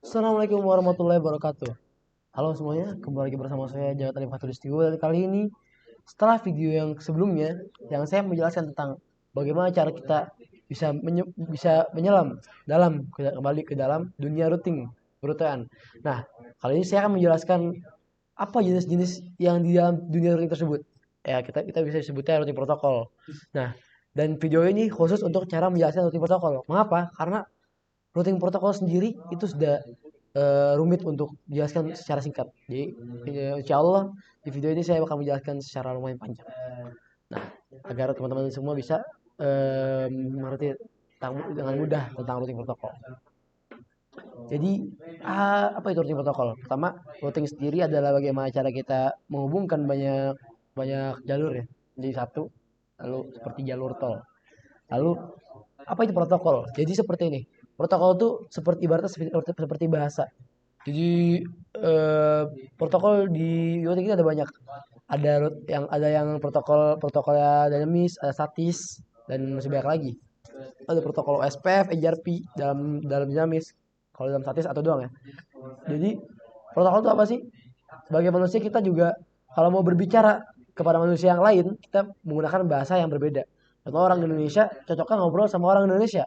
Assalamualaikum warahmatullahi wabarakatuh. Halo semuanya, kembali lagi bersama saya Jawat Alif Faturistiwa. Dan kali ini, setelah video yang sebelumnya, yang saya menjelaskan tentang bagaimana cara kita bisa menyelam kembali ke dalam dunia rutin. Nah, kali ini saya akan menjelaskan apa jenis-jenis yang di dalam dunia routing tersebut. Ya, kita bisa sebutnya routing protokol. Nah, dan video ini khusus untuk cara menjelaskan routing protokol. Mengapa? Karena routing protokol sendiri itu sudah rumit untuk dijelaskan secara singkat. Jadi insya Allah di video ini saya akan menjelaskan secara lumayan panjang. Nah, agar teman-teman semua bisa mengerti dengan mudah tentang routing protokol. Jadi apa itu routing protokol? Pertama, routing sendiri adalah bagaimana cara kita menghubungkan banyak banyak jalur ya jadi satu, lalu seperti jalur tol. Lalu apa itu protokol? Jadi seperti ini. Protokol itu seperti ibaratnya seperti bahasa. Jadi eh, protokol di IoT kita ada banyak. Ada yang protokolnya dinamis, ada statis, dan masih banyak lagi. Ada protokol OSPF, EJRP dalam dalam dinamis. Kalau dalam statis atau doang ya. Jadi protokol itu apa sih? Sebagai manusia kita juga kalau mau berbicara kepada manusia yang lain, kita menggunakan bahasa yang berbeda. Contoh orang Indonesia cocoknya ngobrol sama orang Indonesia.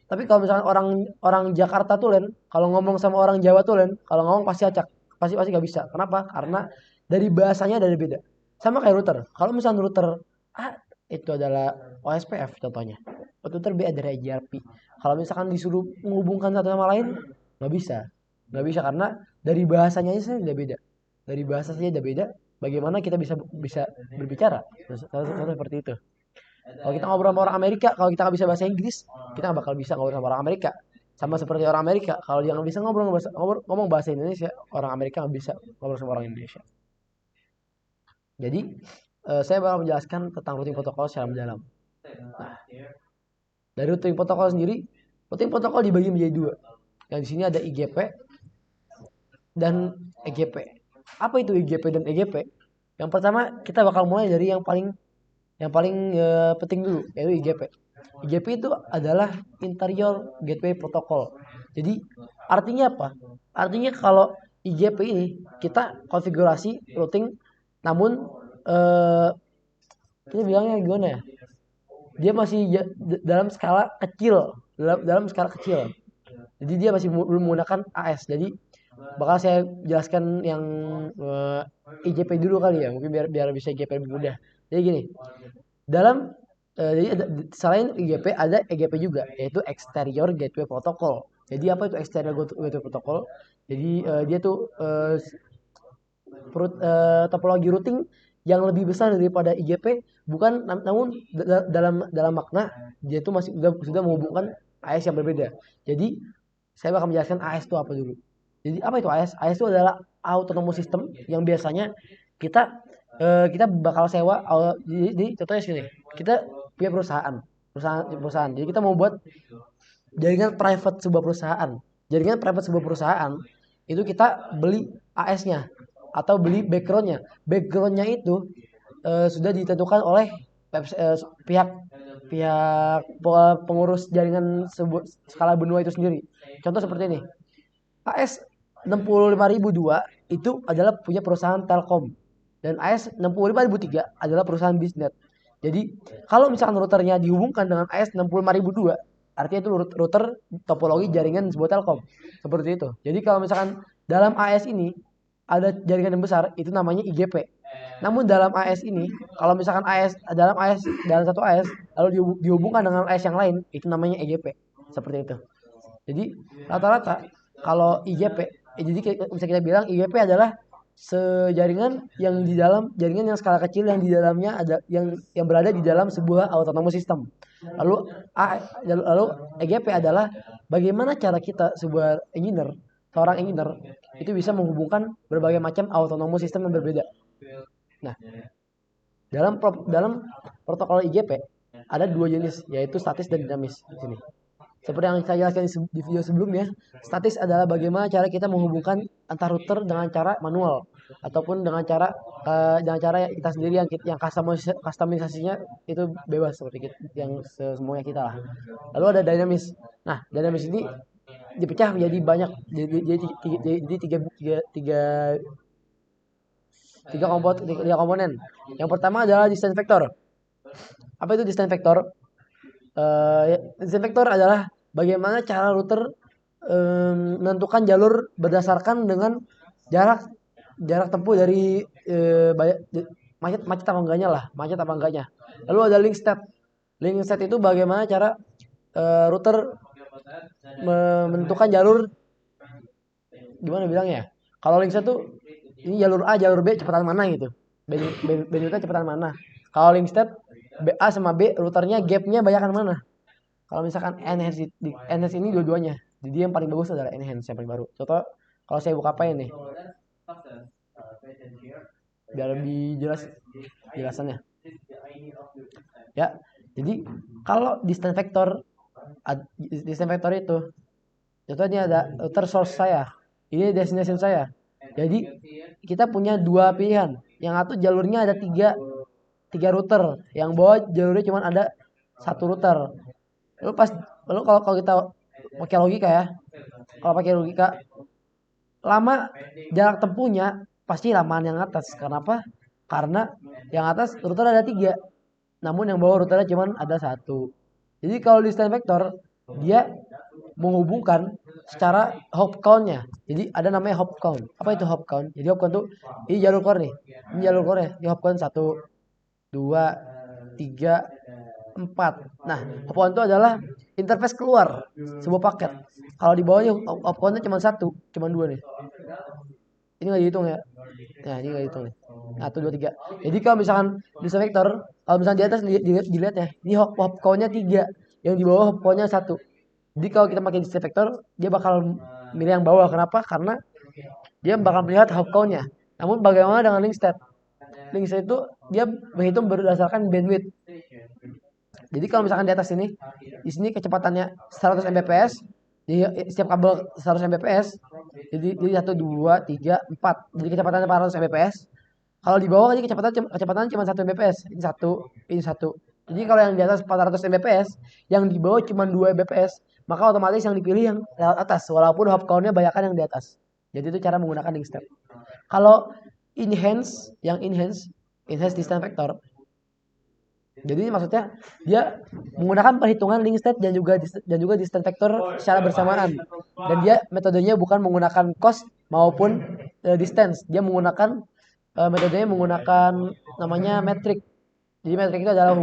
Tapi kalau misalkan orang orang Jakarta tuh Len, kalau ngomong sama orang Jawa tuh Len, kalau ngomong pasti acak, pasti pasti nggak bisa. Kenapa? Karena dari bahasanya dari beda. Sama kayak router. Kalau misalkan router A itu adalah OSPF contohnya. Router B adalah EJRP. Kalau misalkan disuruh menghubungkan satu sama lain, nggak bisa. Nggak bisa karena dari bahasanya aja sudah beda. Dari bahasa saja sudah beda. Bagaimana kita bisa bisa berbicara? Seperti itu. Kalau kita ngobrol sama orang Amerika, kalau kita nggak bisa bahasa Inggris, kita nggak bakal bisa ngobrol sama orang Amerika. Sama seperti orang Amerika, kalau dia nggak bisa ngomong bahasa Indonesia, orang Amerika nggak bisa ngobrol sama orang Indonesia. Jadi saya bakal menjelaskan tentang routing protokol secara mendalam. Nah, dari routing protokol sendiri, routing protokol dibagi menjadi dua. Yang di sini ada IGP dan EGP. Apa itu IGP dan EGP? Yang pertama kita bakal mulai dari yang paling penting dulu yaitu IGP. IGP itu adalah Interior Gateway Protocol. Jadi artinya apa? Artinya kalau IGP ini kita konfigurasi routing, namun eh, kita bilangnya gimana ya? Dia masih dalam skala kecil, dalam skala kecil. Jadi dia masih belum menggunakan AS. Jadi bakal saya jelaskan yang IGP dulu kali ya, mungkin biar biar bisa IGP lebih mudah. Jadi gini, dalam jadi selain IGP ada EGP juga, yaitu Exterior Gateway Protocol. Jadi apa itu Exterior Gateway Protocol? Jadi dia tuh topologi routing yang lebih besar daripada IGP, bukan namun dalam makna dia tuh masih sudah menghubungkan AS yang berbeda. Jadi saya bakal menjelaskan AS itu apa dulu. Jadi apa itu AS? AS itu adalah autonomous system yang biasanya kita kita bakal sewa. Jadi contohnya sini, kita punya perusahaan. Jadi kita mau buat jaringan private sebuah perusahaan. Jaringan private sebuah perusahaan itu kita beli AS-nya atau beli backgroundnya. Backgroundnya itu sudah ditentukan oleh pihak pihak pengurus jaringan skala benua itu sendiri. Contoh seperti ini. AS 65002 itu adalah punya perusahaan Telkom dan AS 65003 adalah perusahaan bisnet. Jadi kalau misalkan routernya dihubungkan dengan AS 65002, artinya itu router topologi jaringan sebuah Telkom. Seperti itu. Jadi kalau misalkan dalam AS ini ada jaringan yang besar, itu namanya IGP. Namun dalam AS ini, kalau misalkan dalam satu AS lalu dihubungkan dengan AS yang lain, itu namanya EGP. Seperti itu. Jadi rata-rata kalau IGP, jadi bisa kita bilang IGP adalah sejaringan yang di dalam jaringan yang skala kecil yang di dalamnya ada yang berada di dalam sebuah autonomous system. Lalu EGP adalah bagaimana cara kita seorang engineer itu bisa menghubungkan berbagai macam autonomous system yang berbeda. Nah, dalam protokol IGP ada dua jenis yaitu statis dan dinamis di sini. Seperti yang saya jelaskan di video sebelumnya, statis adalah bagaimana cara kita menghubungkan antar router dengan cara manual ataupun dengan cara kita sendiri yang customisasinya itu bebas seperti yang semuanya kita lah. Lalu ada dinamis. Nah, dinamis ini dipecah menjadi banyak, jadi tiga komponen. Yang pertama adalah distance vector. Apa itu distance vector? Distance vector adalah bagaimana cara router menentukan jalur berdasarkan dengan jarak jarak tempuh dari macet apa enggaknya lah, macet apa enggaknya. Lalu ada link state. Link state itu bagaimana cara router menentukan jalur, gimana bilangnya ya? Kalau link state tuh ini jalur A, jalur B cepetan mana gitu. Bandwidthnya cepetan mana. Kalau link state A sama B routernya gapnya banyakan mana. Kalau misalkan enhance ini dua-duanya. Jadi yang paling bagus adalah enhance yang paling baru. Contoh kalau saya buka apa ini? Biar lebih jelas jelasannya. Ya. Jadi kalau distance vector itu contohnya ada router source saya. Ini destination saya. Jadi kita punya dua pilihan. Yang satu jalurnya ada tiga router. Yang bawah jalurnya cuma ada satu router. Lalu kalau kita pakai logika ya, kalau pakai logika lama jarak tempuhnya pasti lamaan yang atas. Kenapa? Karena yang atas router ada tiga, namun yang bawah routernya cuma ada satu. Jadi kalau distance vector dia menghubungkan secara hop count-nya. Jadi ada namanya hop count. Apa itu hop count? Jadi hop count tuh ini jalur core nih. Ini jalur core ya. Ini hop count 1, 2, 3, 4. Nah, hop count itu adalah interface keluar sebuah paket. Kalau di bawahnya hop count-nya cuma 1, cuma 2 nih. Ini nggak dihitung ya. Nah, ini nggak dihitung nih. 1, 2, 3. Jadi kalau misalkan distance vector, kalau misalkan di atas dilihat ya, ini hop count-nya 3, yang di bawah hop count-nya 1. Jadi kalau kita pakai distance vector, dia bakal milih yang bawah. Kenapa? Karena dia bakal melihat hop count-nya. Namun bagaimana dengan link state? Link state itu dia menghitung berdasarkan bandwidth. Jadi kalau misalkan di atas ini, di sini kecepatannya 100 Mbps, di setiap kabel 100 Mbps, jadi 1, 2, 3, 4. Jadi kecepatannya 400 Mbps. Kalau di bawah ini kecepatan cuma 1 Mbps. Ini 1. Jadi kalau yang di atas 400 Mbps, yang di bawah cuma 2 Mbps, maka otomatis yang dipilih yang lewat atas, walaupun hop count-nya banyakkan yang di atas. Jadi itu cara menggunakan link step. Kalau enhance distance vector. Jadi maksudnya dia menggunakan perhitungan link state dan juga distance vector secara bersamaan. Dan dia metodenya bukan menggunakan cost maupun distance. Dia menggunakan metodenya menggunakan namanya metrik. Jadi metrik itu adalah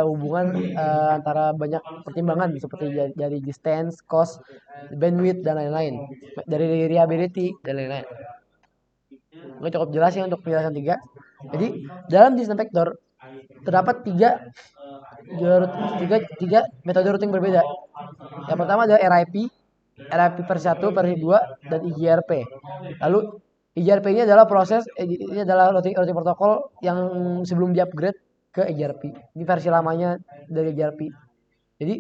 hubungan antara banyak pertimbangan seperti dari distance, cost, bandwidth dan lain-lain. Dari reliability dan lain-lain. Oke, cukup jelas ya untuk penjelasan 3. Jadi dalam distance vector terdapat tiga metode routing berbeda. Yang pertama adalah RIP versi 1, versi 2, dan IGRP. Lalu IGRP ini adalah routing protokol yang sebelum di-upgrade ke IGRP. Ini versi lamanya dari IGRP. Jadi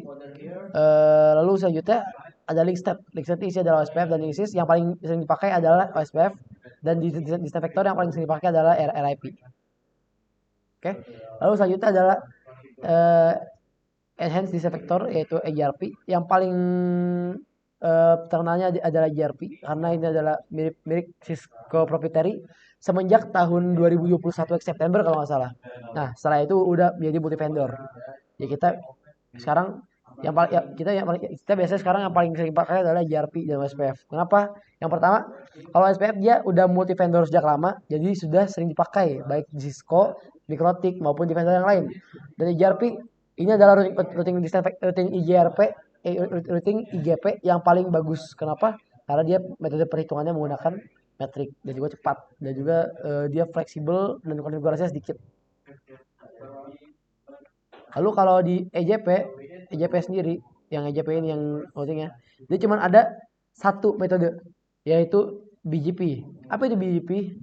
lalu selanjutnya ada link step. Link step isi adalah OSPF dan ISIS. Yang paling sering dipakai adalah OSPF, dan di distance vector yang paling sering dipakai adalah RIP. Oke. Lalu selanjutnya adalah enhanced distance vector yaitu EGRP. Yang paling terkenalnya adalah EGRP karena ini adalah mirip Cisco proprietary semenjak tahun 2021 September kalau nggak salah. Nah, setelah itu udah menjadi multi vendor. Ya kita sekarang kita biasanya sekarang yang paling sering pakai adalah EGRP dan OSPF. Kenapa? Yang pertama, kalau OSPF dia udah multi vendor sejak lama, jadi sudah sering dipakai baik di Cisco, Mikrotik maupun di vendor yang lain. Dan EGRP ini adalah routing IGP yang paling bagus. Kenapa? Karena dia metode perhitungannya menggunakan metrik dan juga cepat dan juga dia fleksibel dan konfigurasinya sedikit. Lalu kalau di EJP sendiri, yang EJP ini yang routingnya, dia cuma ada satu metode, yaitu BGP. Apa itu BGP?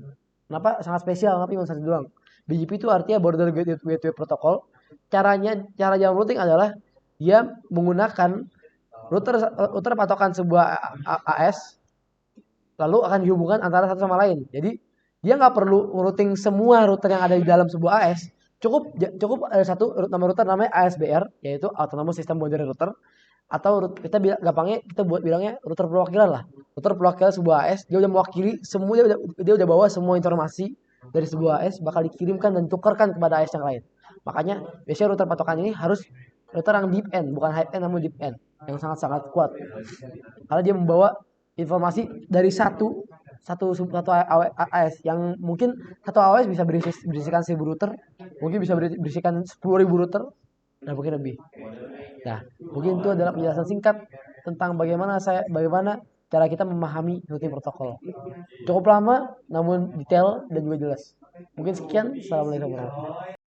Kenapa sangat spesial? Tapi cuma satu doang. BGP itu artinya Border Gateway Protocol. Cara jalan routing adalah dia menggunakan router patokan sebuah AS, lalu akan dihubungkan antara satu sama lain. Jadi dia nggak perlu routing semua router yang ada di dalam sebuah AS. Cukup ada satu nama router namanya ASBR, yaitu Autonomous System Boundary Router. atau kita gampangnya kita buat bilangnya router perwakilan lah. Router perwakilan sebuah AS, dia udah mewakili semua, dia udah bawa semua informasi dari sebuah AS bakal dikirimkan dan tukarkan kepada AS yang lain. Makanya biasanya router patokan ini harus router yang deep end, bukan high end namun deep end, yang sangat-sangat kuat. Karena dia membawa informasi dari satu AS yang mungkin satu AS bisa berisikan 1000 router, mungkin bisa berisikan 10.000 router, dan mungkin lebih. Nah, mungkin itu adalah penjelasan singkat tentang bagaimana cara kita memahami routing protokol. Cukup lama, namun detail dan juga jelas. Mungkin sekian. Assalamualaikum warahmatullahi wabarakatuh.